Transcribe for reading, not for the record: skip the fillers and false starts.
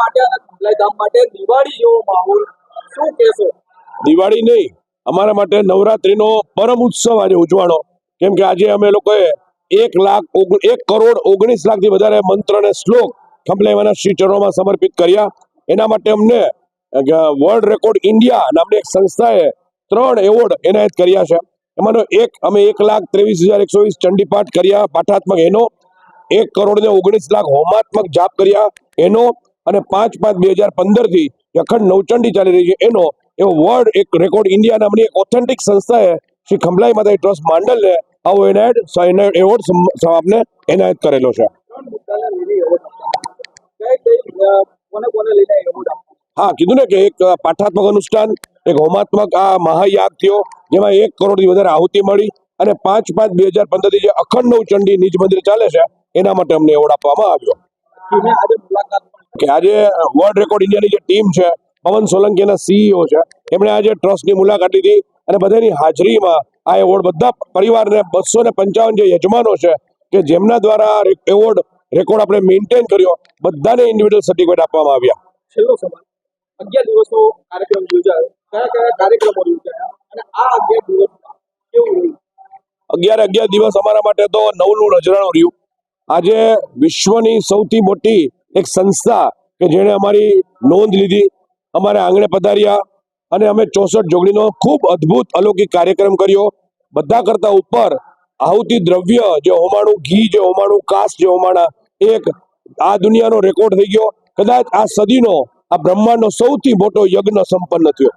માટે અને ખંભલાઈ ધામ માટે દિવાળી જેવો માહોલ, શું કહેશો? દિવાળી નહીં, અમારા માટે નવરાત્રીનો પરમ ઉત્સવ આજે ઉજવાણો. કેમ કે આજે અમે લોકોએ 1,19,00,000 થી વધારે મંત્ર અને શ્લોક ખંભલાઈમાના શ્રી ચરણોમાં સમર્પિત કર્યા. એના માટે અમને વર્લ્ડ રેકોર્ડ ઇન્ડિયા નામની એક સંસ્થાએ 3 એવોર્ડ એનાયત કર્યા છે. એમાંનો એક અમે 1,23,120 ચંડીપાઠ કર્યા પાઠાત્મક એનો, 1,19,00,000 હોમાત્મક જાપ કર્યા એનો, અને 5/5/2015 થી અખંડ નવચંડી ચાલી રહી છે એનો એવો વર્લ્ડ એક રેકોર્ડ ઇન્ડિયા નામની એક ઓથેન્ટિક સંસ્થાએ શ્રી ખંભલાઈ માતા ટ્રસ્ટ માંડલને આવો એવોર્ડ આપને એનાયત કરેલો છે. હા, કીધું ને કે એક પાઠાત્મક અનુષ્ઠાન, એક હોમાત્મક આ મહાયાગ થયો જેમાં 1 કરોડથી વધારે આહુતિ મળી, અને 5/5/2015 થી જે અખંડ નવચંડી નિજ મંદિર ચાલે છે એના માટે અમને એવોર્ડ આપવામાં આવ્યો. કે આજે વર્લ્ડ રેકોર્ડ ઇન્ડિયાની જે ટીમ છે, પવન સોલંકી એના CEO છે, એમણે આજે ટ્રસ્ટની મુલાકાત લીધી અને બધાની હાજરીમાં આ એવોર્ડ બધા પરિવારને 255 જે યજમાનો છે કે જેમના દ્વારા એવોર્ડ રેકોર્ડ આપણે મેન્ટેન કર્યો, બધાને ઇન્ડિવિડ્યુઅલ સર્ટિફિકેટ આપવામાં આવ્યા. છેલ્લો સવાલ, 11 દિવસનો કાર્યક્રમ યોજાયો, કયા કયા કાર્યક્રમો યોજાયા અને આ 11 દિવસમાં કેવું રહ્યું? 11 દિવસ અમારા માટે તો નવલું નજરાણું રહ્યું. આજે વિશ્વની સૌથી મોટી એક સંસ્થા કે જેણે અમારી નોંધ લીધી, અમારા આંગણે પધાર્યા અને અમે 64 જોગણીનો ખૂબ અદ્ભુત અલૌકિક કાર્યક્રમ કર્યો. બધા કરતા ઉપર આહુતિ દ્રવ્ય જે હોમાણું, ઘી જે હોમાણું, કાસ જે હોમાણા, એક આ દુનિયાનો રેકોર્ડ થઈ ગયો. કદાચ આ સદીનો, આ બ્રહ્માંડનો સૌથી મોટો યજ્ઞ સંપન્ન થયો.